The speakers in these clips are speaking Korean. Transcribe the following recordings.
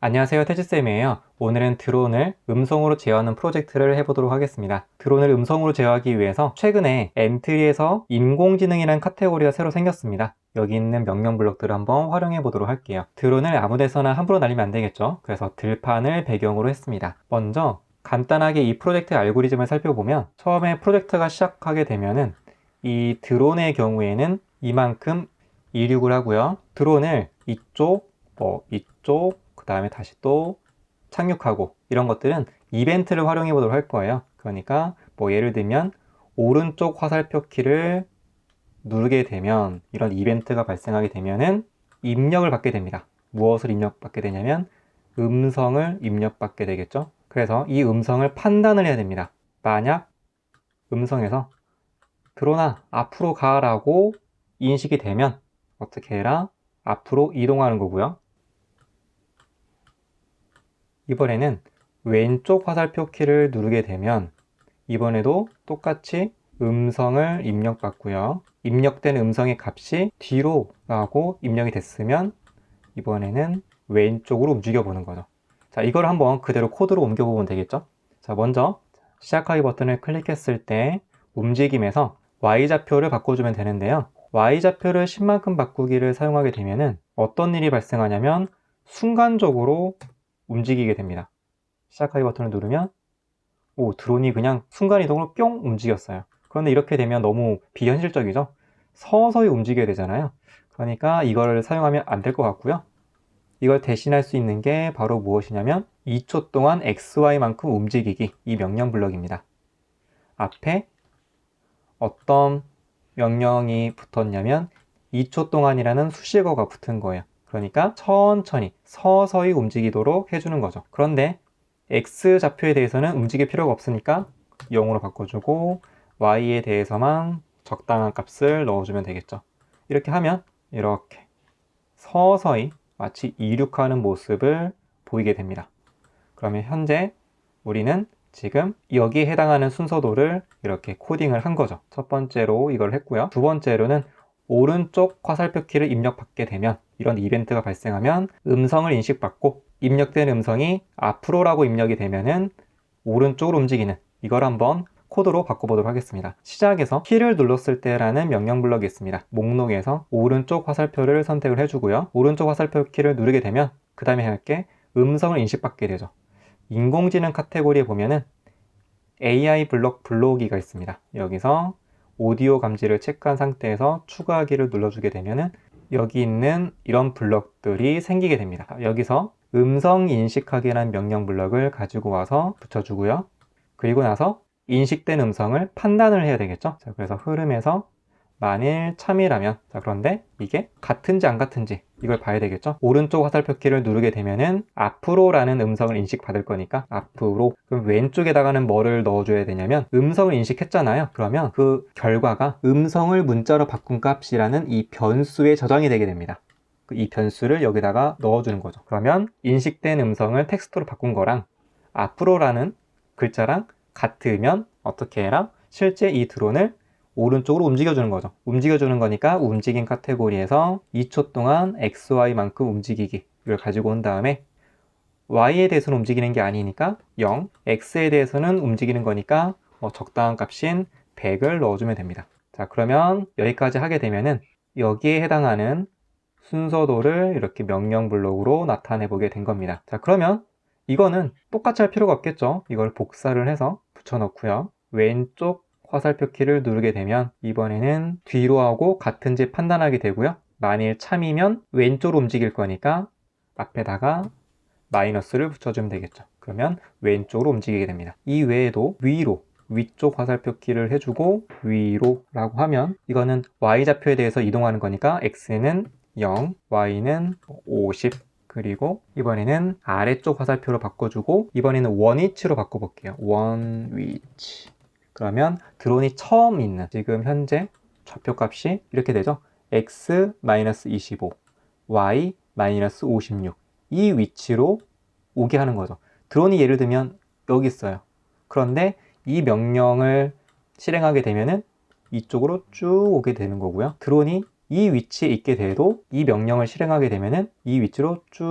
안녕하세요, 태지쌤이에요. 오늘은 드론을 음성으로 제어하는 프로젝트를 해보도록 하겠습니다. 드론을 음성으로 제어하기 위해서 최근에 엔트리에서 인공지능이라는 카테고리가 새로 생겼습니다. 여기 있는 명령 블록들을 한번 활용해 보도록 할게요. 드론을 아무 데서나 함부로 날리면 안 되겠죠. 그래서 들판을 배경으로 했습니다. 먼저 간단하게 이 프로젝트의 알고리즘을 살펴보면 처음에 프로젝트가 시작하게 되면은 이 드론의 경우에는 이만큼 이륙을 하고요. 드론을 이쪽, 그 다음에 다시 또 착륙하고 이런 것들은 이벤트를 활용해 보도록 할 거예요. 그러니까 뭐 예를 들면 오른쪽 화살표 키를 누르게 되면 이런 이벤트가 발생하게 되면은 입력을 받게 됩니다. 무엇을 입력받게 되냐면 음성을 입력받게 되겠죠. 그래서 이 음성을 판단을 해야 됩니다. 만약 음성에서 드론아 앞으로 가라고 인식이 되면 어떻게 해라? 앞으로 이동하는 거고요. 이번에는 왼쪽 화살표 키를 누르게 되면 이번에도 똑같이 음성을 입력받고요. 입력된 음성의 값이 뒤로 라고 입력이 됐으면 이번에는 왼쪽으로 움직여 보는 거죠. 자, 이걸 한번 그대로 코드로 옮겨 보면 되겠죠. 자, 먼저 시작하기 버튼을 클릭했을 때 움직임에서 Y좌표를 바꿔주면 되는데요. Y좌표를 10만큼 바꾸기를 사용하게 되면은 어떤 일이 발생하냐면 순간적으로 움직이게 됩니다. 시작하기 버튼을 누르면 드론이 그냥 순간이동으로 뿅 움직였어요. 그런데 이렇게 되면 너무 비현실적이죠. 서서히 움직여야 되잖아요. 그러니까 이걸 사용하면 안 될 것 같고요. 이걸 대신할 수 있는 게 바로 무엇이냐면 2초 동안 XY만큼 움직이기, 이 명령 블럭입니다. 앞에 어떤 명령이 붙었냐면 2초 동안이라는 수식어가 붙은 거예요. 그러니까 천천히 서서히 움직이도록 해주는 거죠. 그런데 X좌표에 대해서는 움직일 필요가 없으니까 0으로 바꿔주고 Y에 대해서만 적당한 값을 넣어주면 되겠죠. 이렇게 하면 이렇게 서서히 마치 이륙하는 모습을 보이게 됩니다. 그러면 현재 우리는 지금 여기에 해당하는 순서도를 이렇게 코딩을 한 거죠. 첫 번째로 이걸 했고요. 두 번째로는 오른쪽 화살표 키를 입력받게 되면 이런 이벤트가 발생하면 음성을 인식받고 입력된 음성이 앞으로라고 입력이 되면은 오른쪽으로 움직이는 이걸 한번 코드로 바꿔보도록 하겠습니다. 시작에서 키를 눌렀을 때라는 명령 블럭이 있습니다. 목록에서 오른쪽 화살표를 선택을 해주고요. 오른쪽 화살표 키를 누르게 되면 그 다음에 할 게 음성을 인식받게 되죠. 인공지능 카테고리에 보면은 AI 블록 불러오기가 있습니다. 여기서 오디오 감지를 체크한 상태에서 추가하기를 눌러주게 되면은 여기 있는 이런 블럭들이 생기게 됩니다. 여기서 음성 인식하기라는 명령 블럭을 가지고 와서 붙여주고요. 그리고 나서 인식된 음성을 판단을 해야 되겠죠. 자, 그래서 흐름에서 만일 참이라면, 자, 그런데 이게 같은지 안 같은지 이걸 봐야 되겠죠. 오른쪽 화살표 키를 누르게 되면은 앞으로라는 음성을 인식받을 거니까 앞으로. 그럼 왼쪽에다가는 뭐를 넣어줘야 되냐면 음성을 인식했잖아요. 그러면 그 결과가 음성을 문자로 바꾼 값이라는 이 변수에 저장이 되게 됩니다. 이 변수를 여기다가 넣어주는 거죠. 그러면 인식된 음성을 텍스트로 바꾼 거랑 앞으로라는 글자랑 같으면 어떻게 해라? 실제 이 드론을 오른쪽으로 움직여주는 거죠. 움직여주는 거니까 움직임 카테고리에서 2초 동안 XY만큼 움직이기 이걸 가지고 온 다음에 Y에 대해서는 움직이는 게 아니니까 0, X에 대해서는 움직이는 거니까 적당한 값인 100을 넣어주면 됩니다. 자, 그러면 여기까지 하게 되면은 여기에 해당하는 순서도를 이렇게 명령 블록으로 나타내 보게 된 겁니다. 자, 그러면 이거는 똑같이 할 필요가 없겠죠. 이걸 복사를 해서 붙여넣고요. 왼쪽 화살표 키를 누르게 되면 이번에는 뒤로 하고 같은지 판단하게 되고요. 만일 참이면 왼쪽으로 움직일 거니까 앞에다가 마이너스를 붙여주면 되겠죠. 그러면 왼쪽으로 움직이게 됩니다. 이 외에도 위로, 위쪽 화살표 키를 해주고 위로 라고 하면 이거는 Y좌표에 대해서 이동하는 거니까 X는 0, Y는 50, 그리고 이번에는 아래쪽 화살표로 바꿔주고 이번에는 원위치로 바꿔볼게요. 원위치. 그러면 드론이 처음 있는 지금 현재 좌표값이 이렇게 되죠. X-25, Y-56 이 위치로 오게 하는 거죠. 드론이 예를 들면 여기 있어요. 그런데 이 명령을 실행하게 되면은 이쪽으로 쭉 오게 되는 거고요. 드론이 이 위치에 있게 돼도 이 명령을 실행하게 되면은 이 위치로 쭉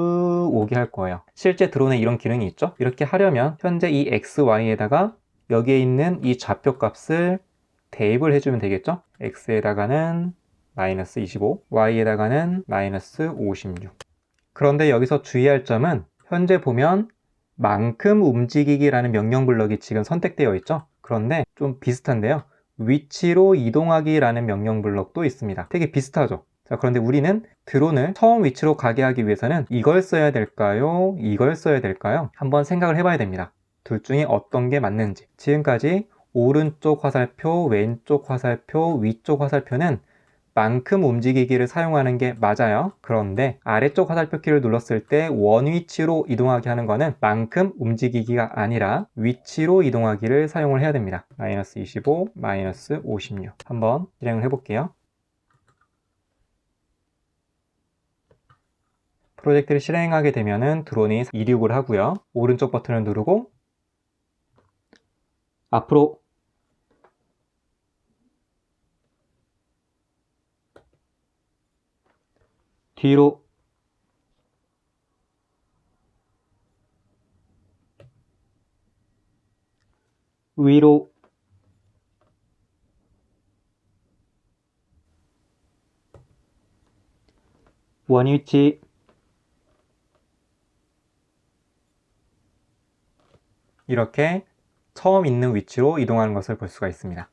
오게 할 거예요. 실제 드론에 이런 기능이 있죠. 이렇게 하려면 현재 이 XY에다가 여기에 있는 이 좌표 값을 대입을 해주면 되겠죠. X에다가는 마이너스 25, Y에다가는 마이너스 56. 그런데 여기서 주의할 점은 현재 보면 만큼 움직이기라는 명령 블럭이 지금 선택되어 있죠. 그런데 좀 비슷한데요. 위치로 이동하기라는 명령 블럭도 있습니다. 되게 비슷하죠. 자, 그런데 우리는 드론을 처음 위치로 가게 하기 위해서는 이걸 써야 될까요? 이걸 써야 될까요? 한번 생각을 해봐야 됩니다. 둘 중에 어떤 게 맞는지. 지금까지 오른쪽 화살표, 왼쪽 화살표, 위쪽 화살표는 만큼 움직이기를 사용하는 게 맞아요. 그런데 아래쪽 화살표 키를 눌렀을 때 원위치로 이동하게 하는 거는 만큼 움직이기가 아니라 위치로 이동하기를 사용을 해야 됩니다. 마이너스 25, 마이너스 56. 한번 실행을 해볼게요. 프로젝트를 실행하게 되면은 드론이 이륙을 하고요. 오른쪽 버튼을 누르고 앞으로 뒤로 위로 원위치 이렇게 처음 있는 위치로 이동하는 것을 볼 수가 있습니다.